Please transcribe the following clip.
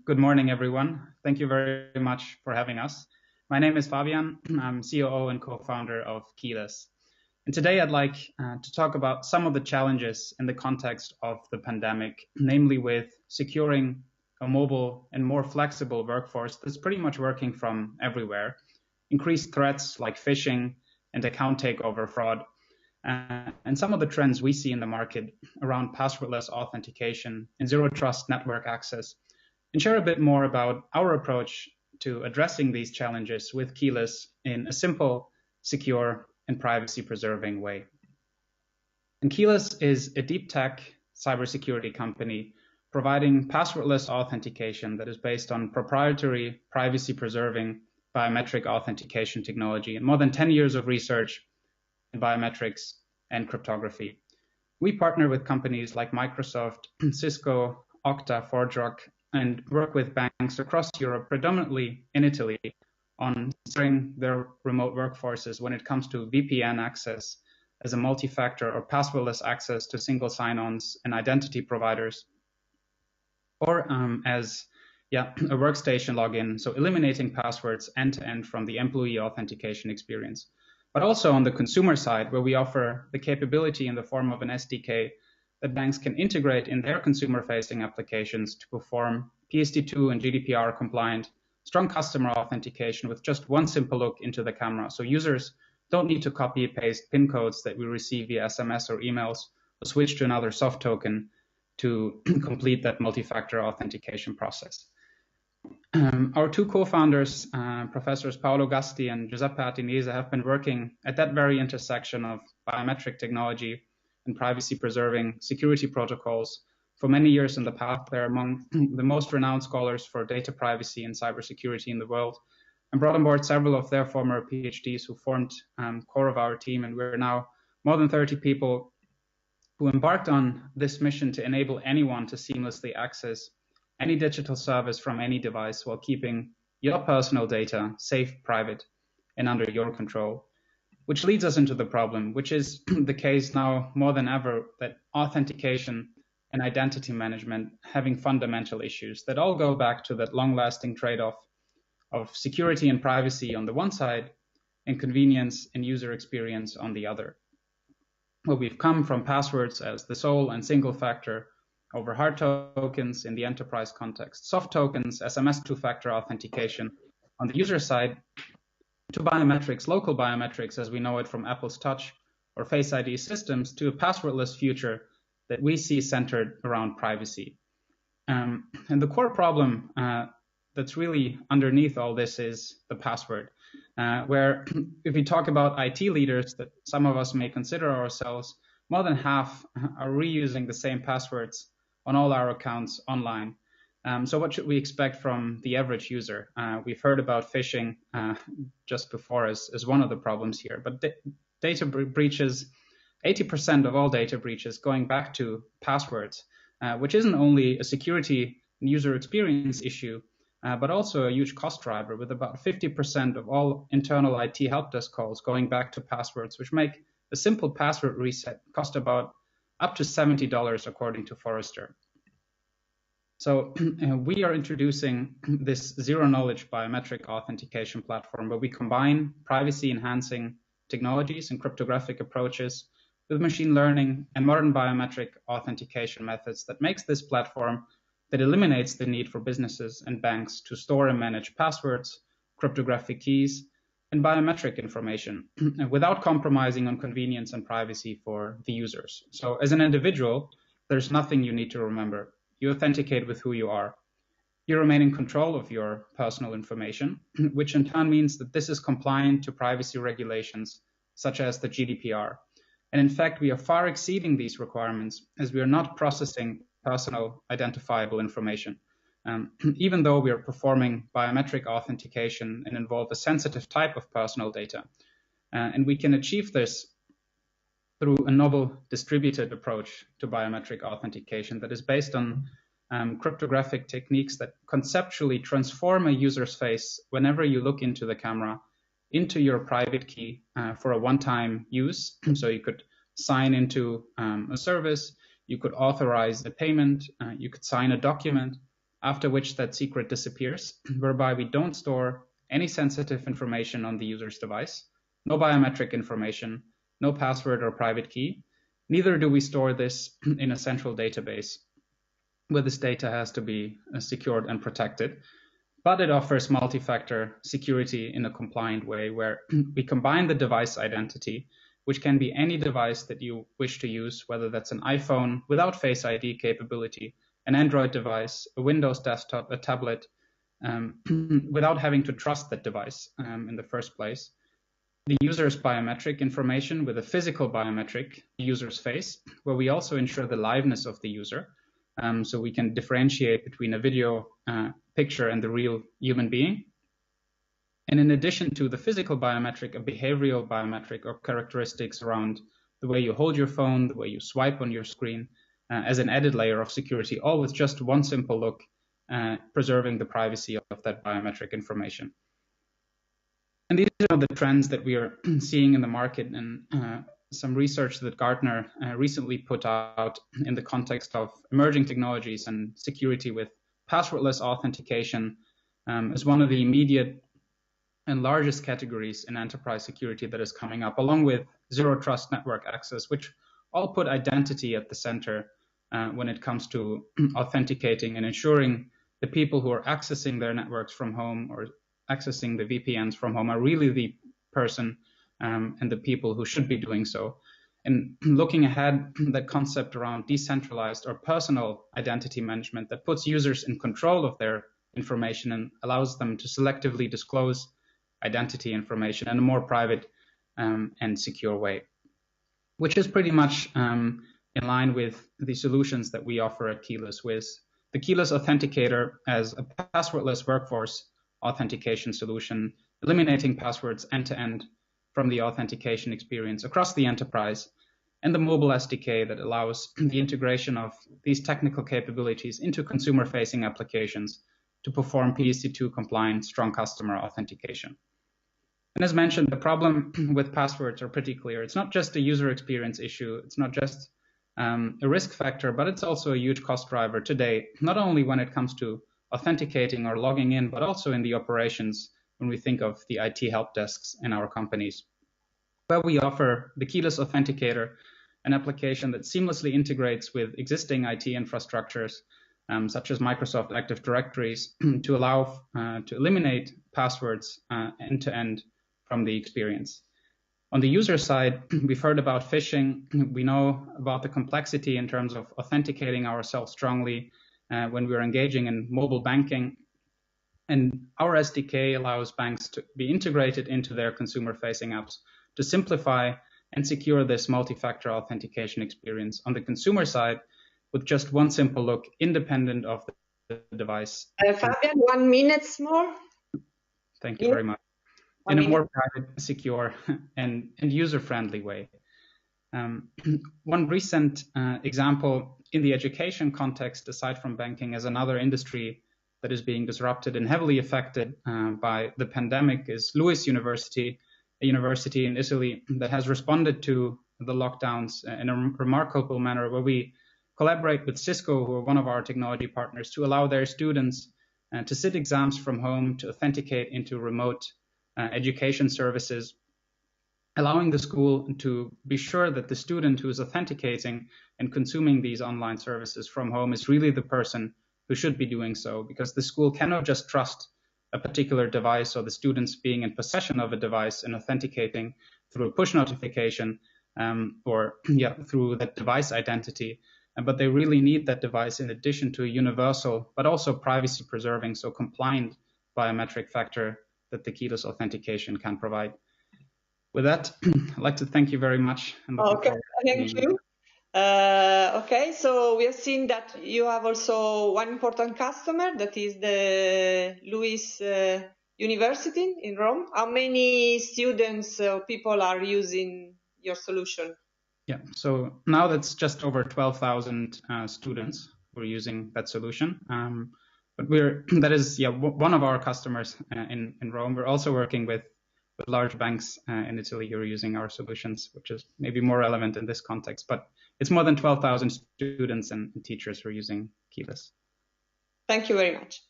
Good morning, everyone. Thank you very much for having us. My name is Fabian. I'm COO and co-founder of Keyless. And today I'd like to talk about some of the challenges in the context of the pandemic, namely with securing a mobile and more flexible workforce that's pretty much working from everywhere, increased threats like phishing and account takeover fraud, and some of the trends we see in the market around passwordless authentication and zero trust network access, and share a bit more about our approach to addressing these challenges with Keyless in a simple, secure, and privacy-preserving way. And Keyless is a deep tech cybersecurity company providing passwordless authentication that is based on proprietary, privacy-preserving biometric authentication technology and more than 10 years of research in biometrics and cryptography. We partner with companies like Microsoft, Cisco, Okta, ForgeRock, and work with banks across Europe, predominantly in Italy, on securing their remote workforces when it comes to VPN access as a multi-factor or passwordless access to single sign-ons and identity providers, or as a workstation login, so eliminating passwords end-to-end from the employee authentication experience. But also on the consumer side, where we offer the capability in the form of an SDK that banks can integrate in their consumer-facing applications to perform PSD2 and GDPR compliant strong customer authentication with just one simple look into the camera. So users don't need to copy and paste PIN codes that we receive via SMS or emails or switch to another soft token to complete that multi-factor authentication process. Our two co-founders, Professors Paolo Gasti and Giuseppe Attinese, have been working at that very intersection of biometric technology and privacy-preserving security protocols for many years in the past. They're among the most renowned scholars for data privacy and cybersecurity in the world, and brought on board several of their former PhDs who formed core of our team. And we're now more than 30 people who embarked on this mission to enable anyone to seamlessly access any digital service from any device while keeping your personal data safe, private, and under your control. Which leads us into the problem, which is the case now more than ever, that authentication and identity management having fundamental issues that all go back to that long-lasting trade-off of security and privacy on the one side and convenience and user experience on the other. Well, we've come from passwords as the sole and single factor over hard tokens in the enterprise context, soft tokens, SMS two-factor authentication on the user side, to biometrics, local biometrics as we know it from Apple's Touch or Face ID systems, to a passwordless future that we see centered around privacy. And the core problem that's really underneath all this is the password, where if we talk about IT leaders that some of us may consider ourselves, more than half are reusing the same passwords on all our accounts online. So what should we expect from the average user? We've heard about phishing just before as one of the problems here, but data breaches, 80% of all data breaches going back to passwords, which isn't only a security and user experience issue, but also a huge cost driver, with about 50% of all internal IT help desk calls going back to passwords, which make a simple password reset cost about up to $70 according to Forrester. So we are introducing this zero-knowledge biometric authentication platform where we combine privacy-enhancing technologies and cryptographic approaches with machine learning and modern biometric authentication methods that makes this platform that eliminates the need for businesses and banks to store and manage passwords, cryptographic keys, and biometric information without compromising on convenience and privacy for the users. So as an individual, there's nothing you need to remember. You authenticate with who you are. You remain in control of your personal information, which in turn means that this is compliant to privacy regulations such as the GDPR. And in fact, we are far exceeding these requirements as we are not processing personal identifiable information. Even though we are performing biometric authentication and involve a sensitive type of personal data. And we can achieve this through a novel distributed approach to biometric authentication that is based on cryptographic techniques that conceptually transform a user's face whenever you look into the camera into your private key for a one-time use. So you could sign into a service, you could authorize a payment, you could sign a document, after which that secret disappears, whereby we don't store any sensitive information on the user's device, no biometric information, no password or private key. Neither do we store this in a central database where this data has to be secured and protected. But it offers multi-factor security in a compliant way where we combine the device identity, which can be any device that you wish to use, whether that's an iPhone without Face ID capability, an Android device, a Windows desktop, a tablet, without having to trust that device in the first place. The user's biometric information with a physical biometric, the user's face, where we also ensure the liveness of the user. So we can differentiate between a video picture and the real human being. And in addition to the physical biometric, a behavioral biometric or characteristics around the way you hold your phone, the way you swipe on your screen, as an added layer of security, all with just one simple look, preserving the privacy of that biometric information. And these are the trends that we are seeing in the market, and some research that Gartner recently put out in the context of emerging technologies and security with passwordless authentication is one of the immediate and largest categories in enterprise security that is coming up, along with zero trust network access, which all put identity at the center when it comes to authenticating and ensuring the people who are accessing their networks from home or accessing the VPNs from home are really the person and the people who should be doing so. And looking ahead, that concept around decentralized or personal identity management that puts users in control of their information and allows them to selectively disclose identity information in a more private and secure way, which is pretty much in line with the solutions that we offer at Keyless, with the Keyless Authenticator as a passwordless workforce authentication solution, eliminating passwords end-to-end from the authentication experience across the enterprise, and the mobile SDK that allows the integration of these technical capabilities into consumer-facing applications to perform PSD2 compliant strong customer authentication. And as mentioned, the problem with passwords are pretty clear. It's not just a user experience issue. It's not just a risk factor, but it's also a huge cost driver today, not only when it comes to authenticating or logging in, but also in the operations when we think of the IT help desks in our companies, where we offer the Keyless Authenticator, an application that seamlessly integrates with existing IT infrastructures, such as Microsoft Active Directories, to allow to eliminate passwords end-to-end from the experience. On the user side, we've heard about phishing. We know about the complexity in terms of authenticating ourselves strongly when we're engaging in mobile banking. And our SDK allows banks to be integrated into their consumer-facing apps to simplify and secure this multi-factor authentication experience on the consumer side with just one simple look, independent of the device. Fabian, 1 minute more. Thank you very much. In a more private, secure, and user-friendly way. One recent example in the education context, aside from banking, as another industry that is being disrupted and heavily affected by the pandemic, is Lewis University, a university in Italy that has responded to the lockdowns in a remarkable manner, where we collaborate with Cisco, who are one of our technology partners, to allow their students to sit exams from home, to authenticate into remote education services, allowing the school to be sure that the student who is authenticating and consuming these online services from home is really the person who should be doing so, because the school cannot just trust a particular device or the students being in possession of a device and authenticating through a push notification or through that device identity. But they really need that device in addition to a universal, but also privacy preserving, so compliant biometric factor that the keyless authentication can provide. With that, I'd like to thank you very much. Okay, thank you. Okay, so we have seen that you have also one important customer, that is the Lewis University in Rome. How many students or people are using your solution? Yeah, so now that's just over 12,000 students who are using that solution. But that is one of our customers in Rome. We're also working with large banks in Italy who are using our solutions, which is maybe more relevant in this context. But it's more than 12,000 students and teachers who are using Keyless. Thank you very much.